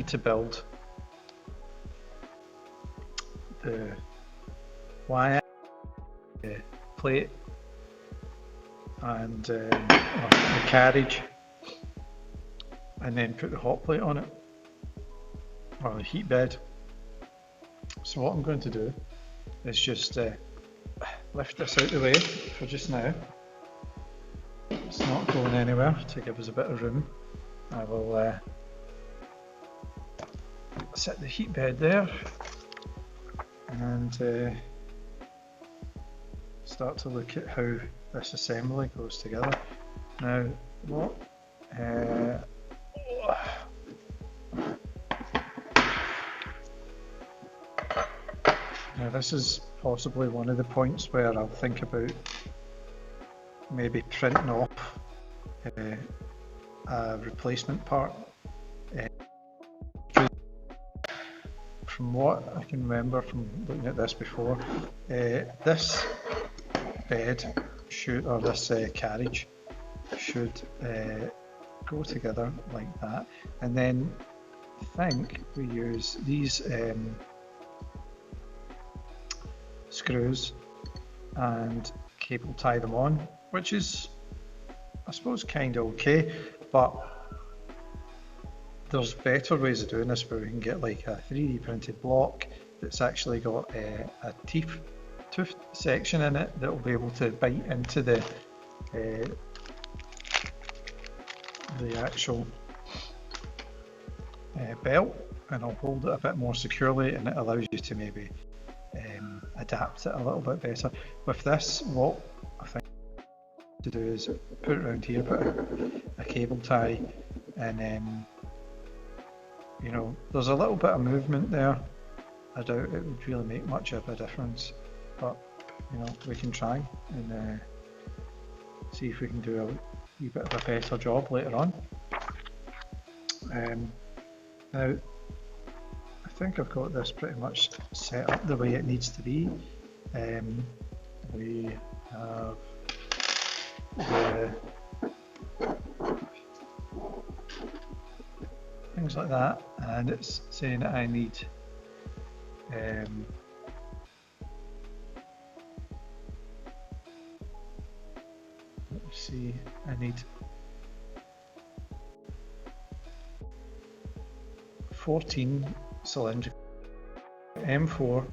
need to build the wire plate and the carriage, and then put the hot plate on it, or the heat bed. So what I'm going to do is just lift this out of the way for just now. It's not going anywhere to give us a bit of room. I will set the heat bed there and start to look at how this assembly goes together. Now, what now this is possibly one of the points where I'll think about maybe printing off a replacement part. From what I can remember from looking at this before, this bed should, or this carriage should go together like that, and then I think we use these screws and cable tie them on, which is, I suppose, kind of okay, but there's better ways of doing this where we can get like a 3D printed block that's actually got a tooth section in it that will be able to bite into the actual belt, and it'll hold it a bit more securely, and it allows you to maybe adapt it a little bit better. With this, what I think to do is put it around here, put a cable tie, and then you know, there's a little bit of movement there. I doubt it would really make much of a difference, but you know, we can try and see if we can do a wee bit of a better job later on. Now, I think I've got this pretty much set up the way it needs to be. We have the things like that, and it's saying that I need let me see, I need 14 cylindrical M4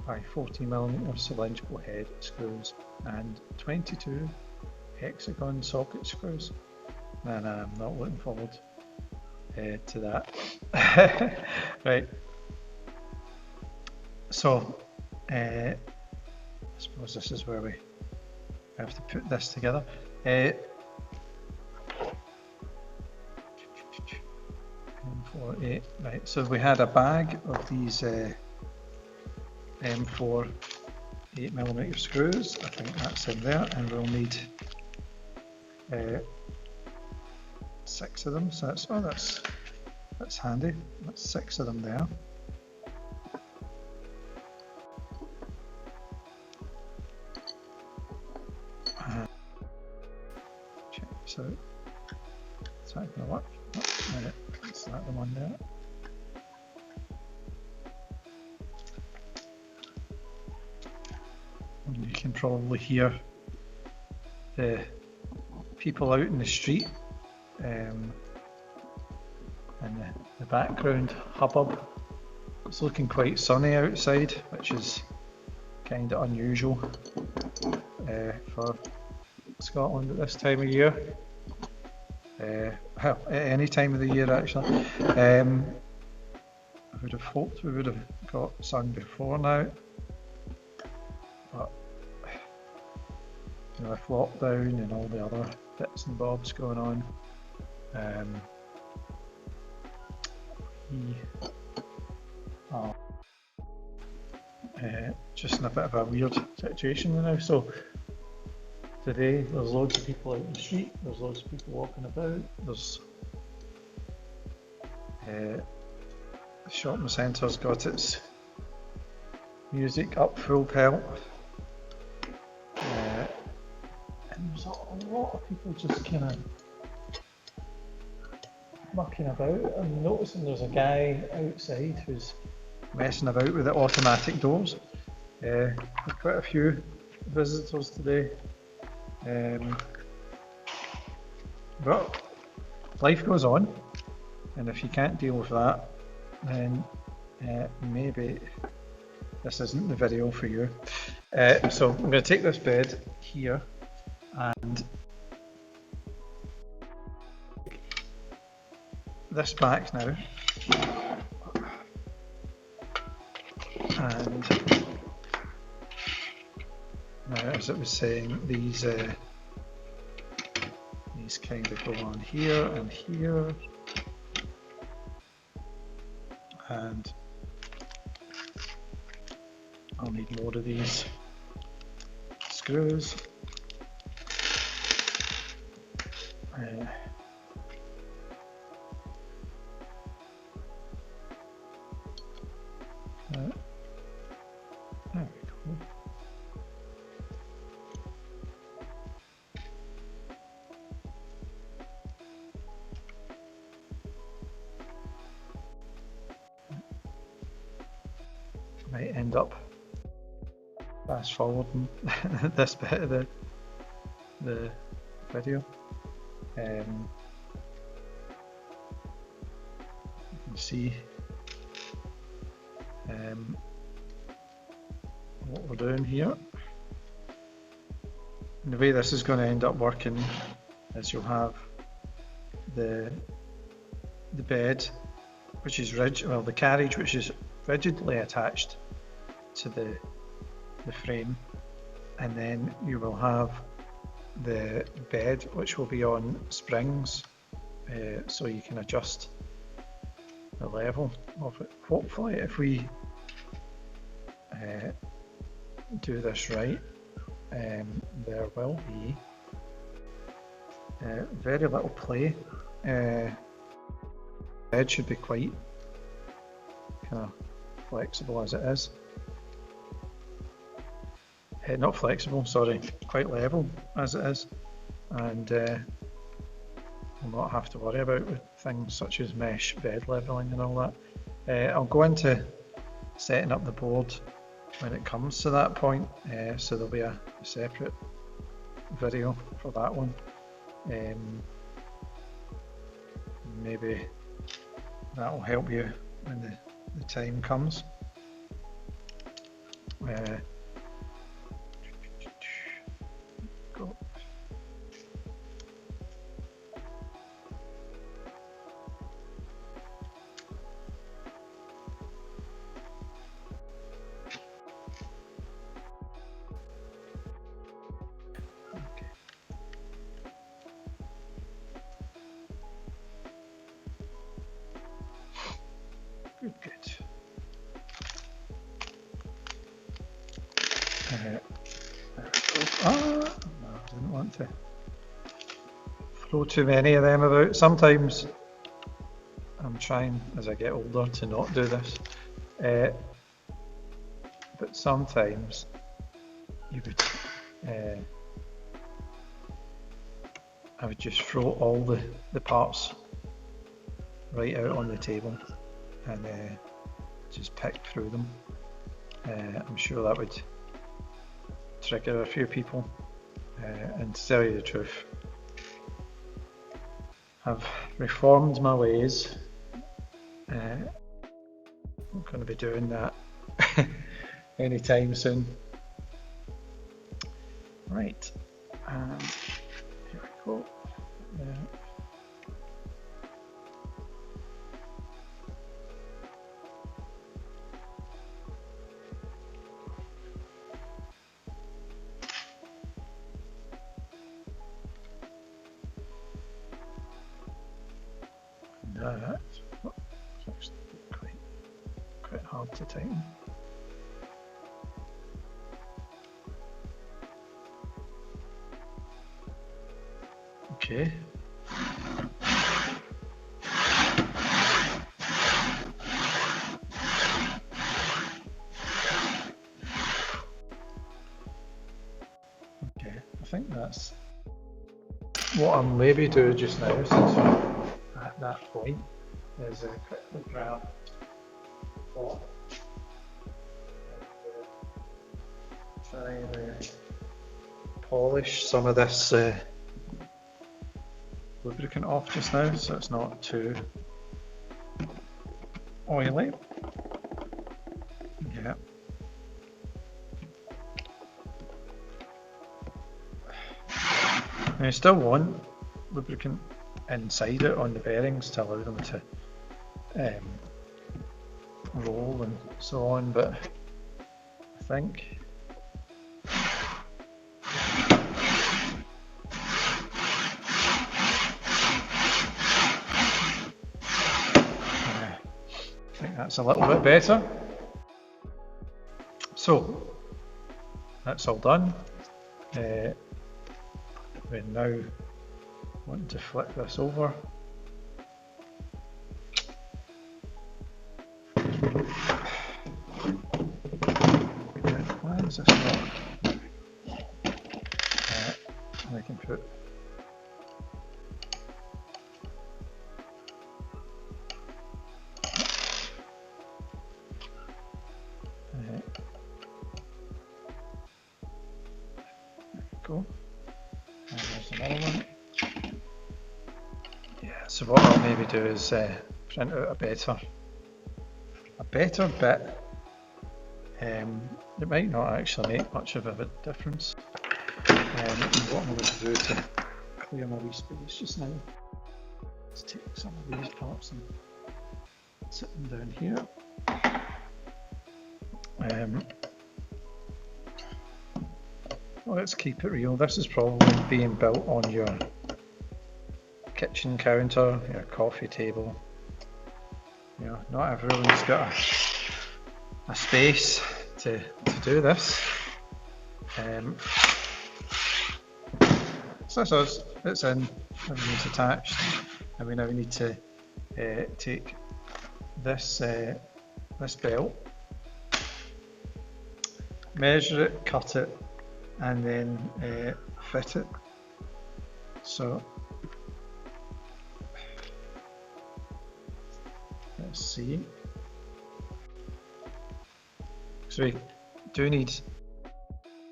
by 14mm cylindrical head screws and 22 hexagon socket screws. And I'm not looking forward to that. Right, so I suppose this is where we have to put this together. M48, right, so we had a bag of these M4 8mm screws. I think that's in there, and we'll need 6 of them, so that's handy. That's 6 of them there. Check this out. Is that going to work? Oh, right, is that the one there? And you can probably hear the people out in the street and the background hubbub. It's looking quite sunny outside, which is kind of unusual for Scotland at this time of year. Well, at any time of the year actually. I would have hoped we would have got sun before now, but you know, with lockdown and all the other bits and bobs going on, we are just in a bit of a weird situation now. So today there's loads of people out in the street, there's loads of people walking about, there's the shopping centre's got its music up full pelt, and there's a lot of people just kind of mucking about. I'm noticing there's a guy outside who's messing about with the automatic doors. Quite a few visitors today. But life goes on, and if you can't deal with that, then maybe this isn't the video for you. So I'm going to take this bed here and this back now, and now, as it was saying, these kind of go on here and here, and I'll need more of these screws. There we go. Might end up fast forwarding this bit of the video. You can see what we're doing here. And the way this is going to end up working is you'll have the bed, which is rigid, well, the carriage, which is rigidly attached to the frame, and then you will have the bed, which will be on springs, so you can adjust the level of it. Hopefully, if we do this right, there will be very little play. Bed should be quite kind of flexible as it is. Not flexible, sorry, quite level as it is, and we'll not have to worry about things such as mesh bed leveling and all that. I'll go into setting up the board when it comes to that point, so there'll be a separate video for that one. Maybe that will help you when the time comes. Go. Okay. Good. There we go. No, I didn't want to throw too many of them about. Sometimes I'm trying, as I get older, to not do this, but sometimes you would, I would just throw all the parts right out on the table and just pick through them. I'm sure that would trigger a few people, and to tell you the truth, I've reformed my ways. I'm not going to be doing that anytime soon. Right, and here we go. That's actually quite hard to tighten. Okay. Okay, I think that's what I'll maybe do just now, since I at that point is quickly grab what try and polish some of this lubricant off just now so it's not too oily. Yeah. And you still want lubricant inside it on the bearings to allow them to roll and so on, but I think that's a little bit better. So that's all done. We now want to flip this over. Why is this not? I can put go. And there's another one. Yeah, so what I'll maybe do is print out a better bit. It might not actually make much of a difference. And what I'm going to do to clear my wee space just now is take some of these parts and sit them down here. Let's keep it real. This is probably being built on your kitchen counter, your coffee table. You know, not everyone's got a space to do this. So that's us. It's in. Everything's attached, and we now need to take this this belt, measure it, cut it, and then fit it. So let's see. So we do need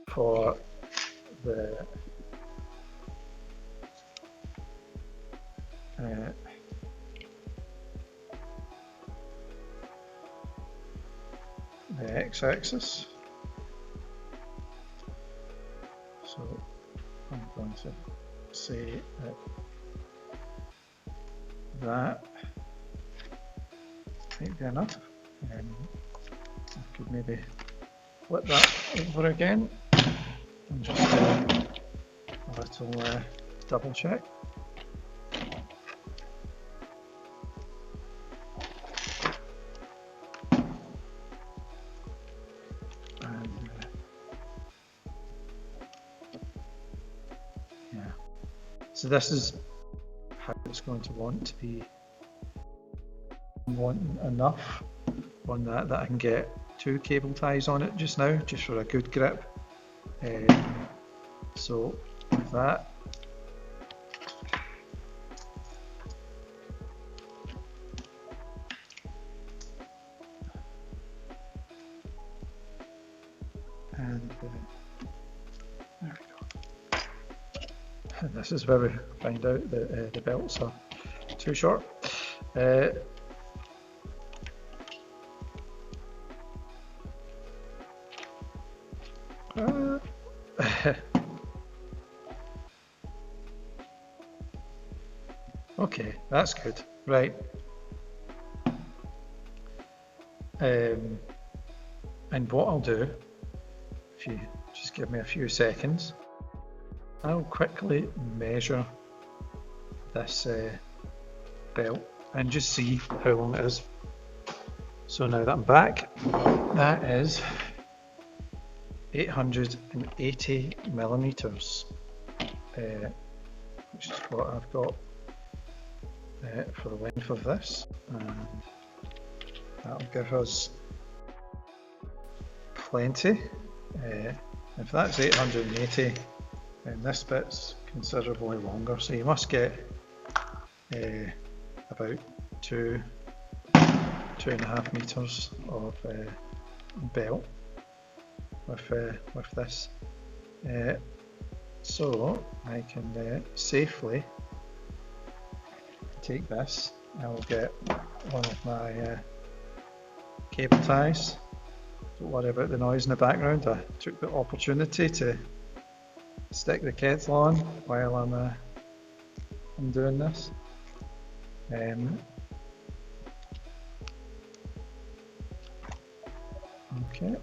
for the x-axis. So I'm going to say that might be enough. I could maybe flip that over again and just a little double check. So this is how it's going to want to be. I'm wanting enough on that I can get 2 cable ties on it just now, just for a good grip. So with that, and there we go. And this is where we find out that the belts are too short. Okay, that's good. Right. And what I'll do, if you just give me a few seconds, I'll quickly measure this belt and just see how long it is. So now that I'm back, that is 880 millimeters, which is what I've got for the length of this, and that'll give us plenty. If that's 880, then this bit's considerably longer, so you must get a about 2.5 meters of belt with this, so I can safely take this. I will get one of my cable ties. Don't worry about the noise in the background. I took the opportunity to stick the kettle on while I'm doing this. Okay.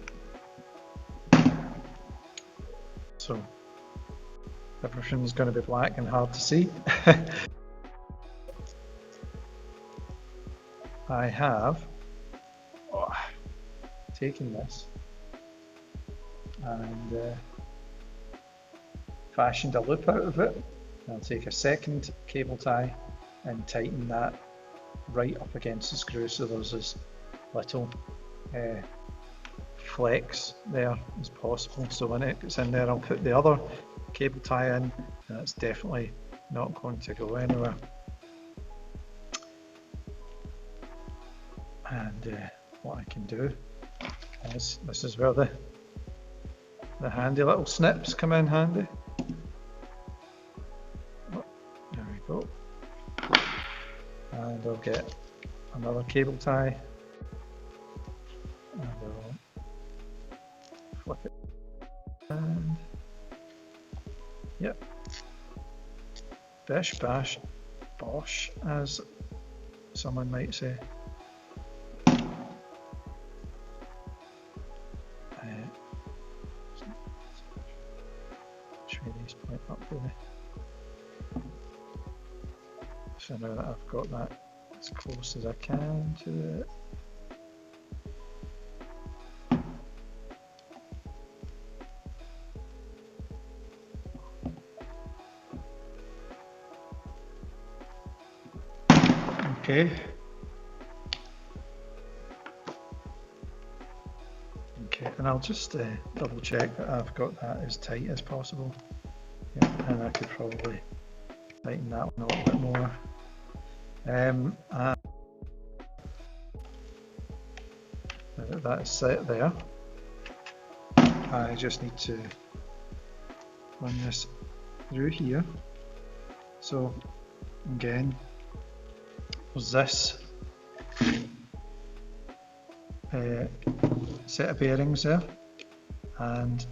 So everything's going to be black and hard to see. I have taken this and fashioned a loop out of it. I'll take a second cable tie and tighten that right up against the screw, so there's this little flex there as possible. So when it gets in there, I'll put the other cable tie in, and it's definitely not going to go anywhere. And what I can do is, this is where the handy little snips come in handy. Oh, there we go. And I'll get another cable tie and I'll flip it, and yep, bish bash bosh, as someone might say. These point up really. So now that I've got that as close as I can to it, okay. Okay, and I'll just double check that I've got that as tight as possible. Yeah, and I could probably tighten that one a little bit more. And that is set there. I just need to run this through here. So again, there's this set of bearings there, and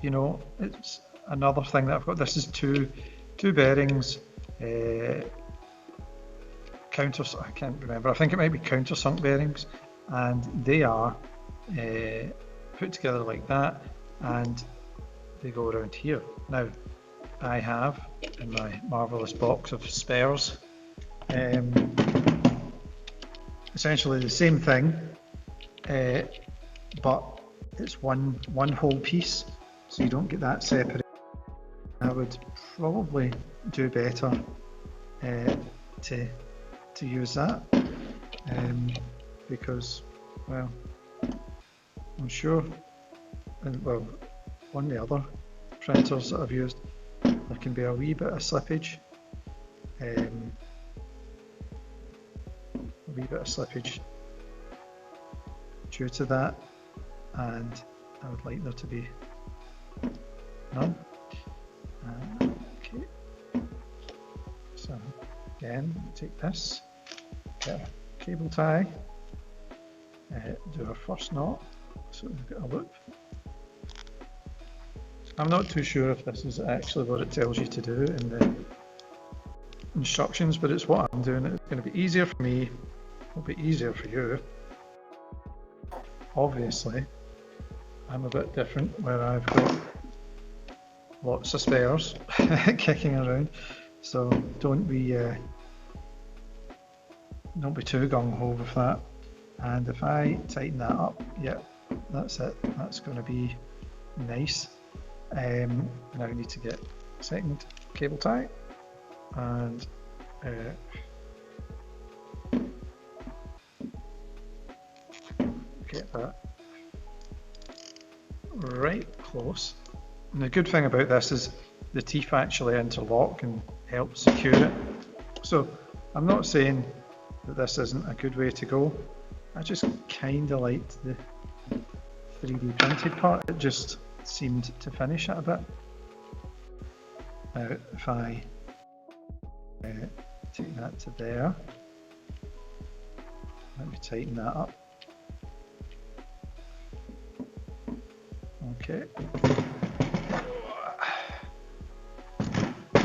you know, it's another thing that I've got. This is two bearings, I can't remember, I think it might be countersunk bearings, and they are put together like that, and they go around here. Now I have in my marvellous box of spares essentially the same thing, but it's one whole piece, so you don't get that separate. I would probably do better to use that, because, well, I'm sure, well, on the other printers that I've used, there can be a wee bit of slippage, due to that, and I would like there to be none. Okay, so again, take this, get a cable tie, do our first knot, so we've got a loop. I'm not too sure if this is actually what it tells you to do in the instructions, but it's what I'm doing. It's going to be easier for me, it'll be easier for you. Obviously, I'm a bit different, where I've got lots of spares kicking around, so don't be too gung-ho with that. And if I tighten that up, yeah, that's it, that's going to be nice. Now I need to get a second cable tie and get that right close. And the good thing about this is the teeth actually interlock and help secure it. So I'm not saying that this isn't a good way to go. I just kind of liked the 3D printed part. It just seemed to finish it a bit. Now if I take that to there, let me tighten that up. Okay.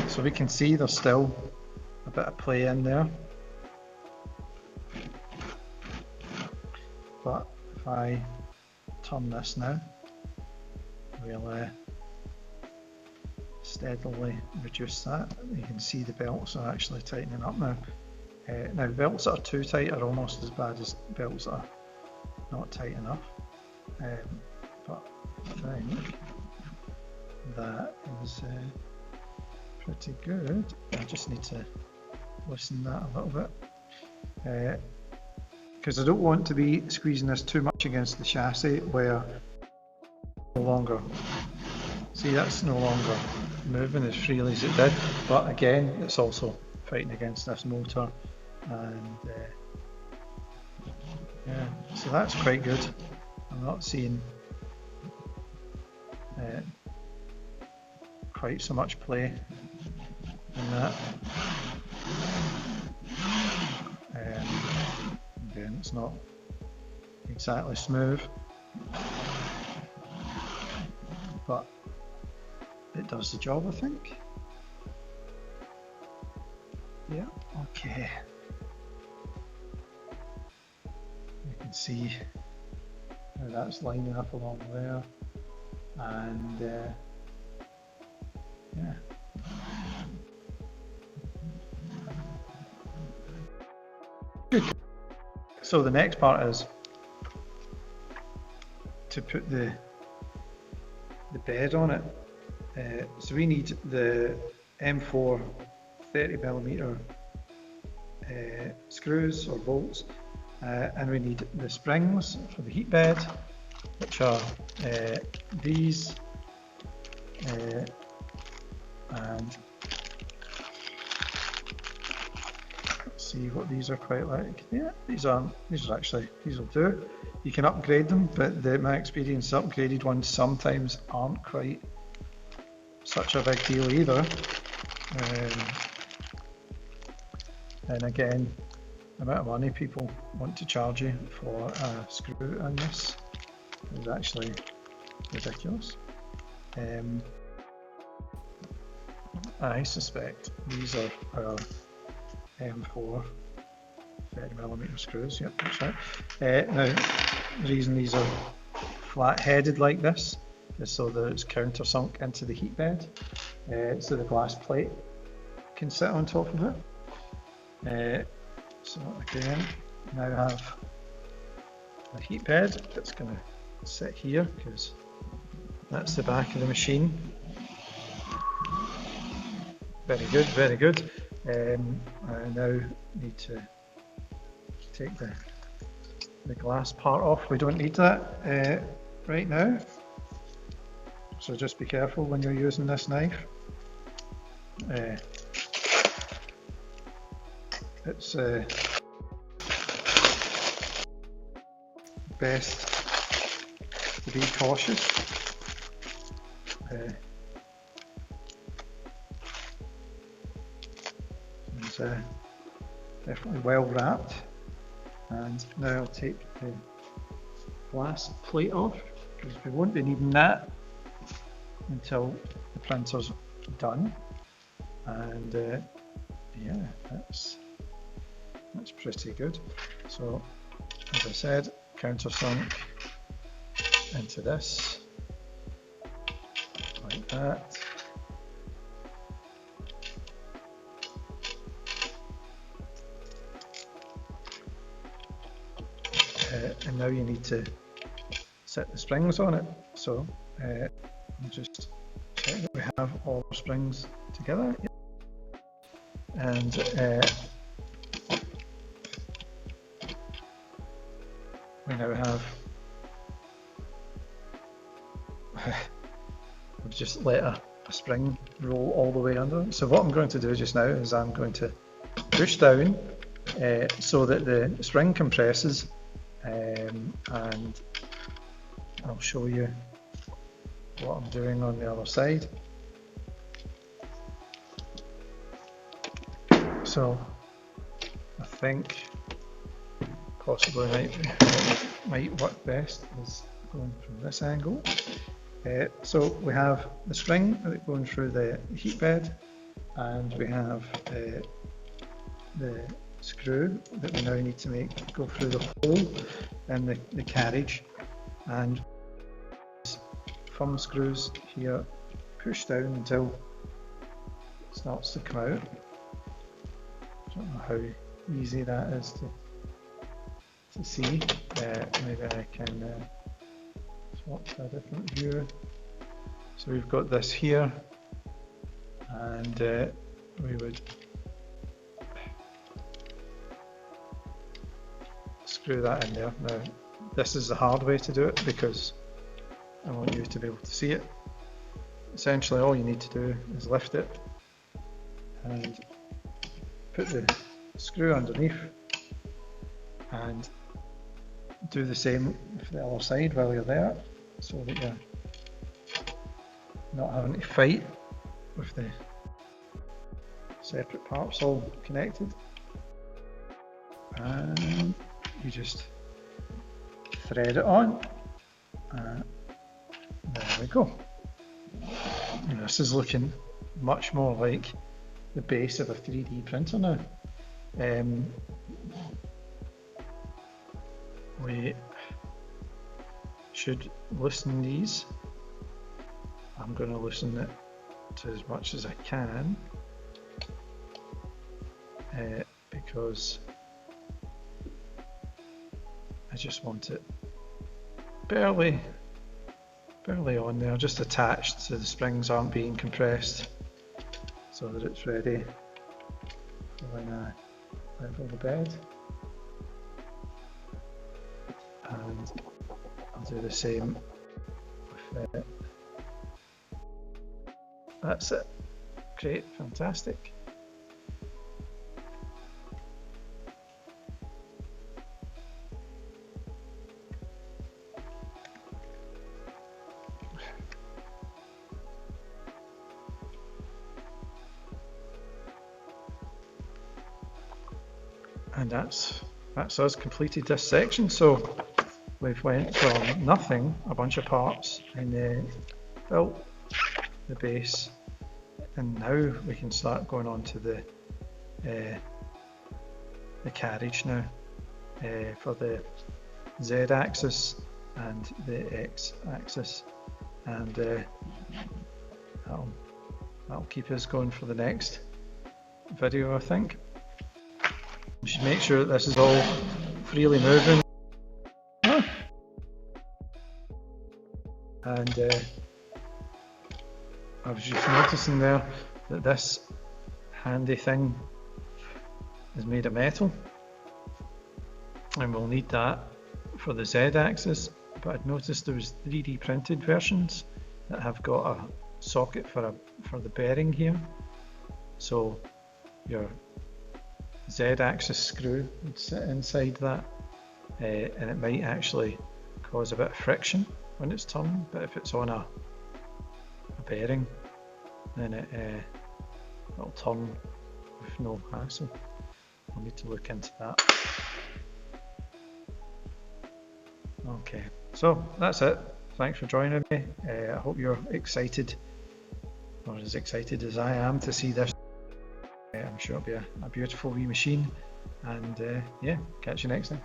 So we can see there's still a bit of play in there. But if I turn this now, we'll steadily reduce that. You can see the belts are actually tightening up now. Now belts that are too tight are almost as bad as belts that are not tight enough. But I think that is pretty good. I just need to loosen that a little bit. Because I don't want to be squeezing this too much against the chassis where no longer, see, that's no longer moving as freely as it did, but again it's also fighting against this motor, and yeah, so that's quite good. I'm not seeing quite so much play in that. Again, it's not exactly smooth, but it does the job, I think. Yeah, okay. You can see how that's lining up along there, and yeah. Good. So the next part is to put the bed on it. So we need the M4 30mm screws or bolts, and we need the springs for the heat bed, which are these, and see what these are quite like. Yeah, these will do. You can upgrade them, but my experience, upgraded ones sometimes aren't quite such a big deal either. And again, the amount of money people want to charge you for a screw in this is actually ridiculous. I suspect these are our M4 30mm screws. Yep, that's right. Now, the reason these are flat-headed like this is so that it's countersunk into the heat bed, so the glass plate can sit on top of it. So again, now I have a heat bed that's going to sit here because that's the back of the machine. Very good, very good. I now need to take the glass part off. We don't need that right now, so just be careful when you're using this knife. It's best to be cautious. It's definitely well wrapped, and now I'll take the glass plate off because we won't be needing that until the printer's done. And yeah, that's pretty good. So as I said, countersunk into this like that. And now you need to set the springs on it. So I'll just check that we have all the springs together. And we now have, we've just let a spring roll all the way under. So what I'm going to do just now is I'm going to push down so that the spring compresses, and I'll show you what I'm doing on the other side. So I think possibly might work best is going from this angle. So we have the spring going through the heat bed, and we have the screw that we now need to make go through the hole in the carriage, and thumb screws here push down until it starts to come out. I don't know how easy that is to see. Maybe I can swap to a different view. So we've got this here, and we would screw that in there. Now this is the hard way to do it because I want you to be able to see it. Essentially all you need to do is lift it and put the screw underneath, and do the same for the other side while you're there, so that you're not having to fight with the separate parts all connected. And you just thread it on. There we go. And this is looking much more like the base of a 3D printer now. We should loosen these. I'm going to loosen it to as much as I can, because I just want it barely on there, just attached so the springs aren't being compressed, so that it's ready for when I level the bed. And I'll do the same with it. That's it. Great, fantastic. And that's us completed this section. So we've went from nothing, a bunch of parts, and then built the base, and now we can start going on to the carriage now, for the Z-axis and the X-axis, and that'll keep us going for the next video, I think. We should make sure that this is all freely moving. And I was just noticing there that this handy thing is made of metal, and we'll need that for the Z-axis, but I'd noticed there was 3D printed versions that have got a socket for the bearing here, so your Z-axis screw would sit inside that, and it might actually cause a bit of friction when it's turning, but if it's on a bearing, then it'll turn with no hassle. I'll need to look into that. Okay, so that's it. Thanks for joining me. I hope you're excited, or as excited as I am, to see this. I'm sure it'll be a beautiful wee machine, and yeah, catch you next time.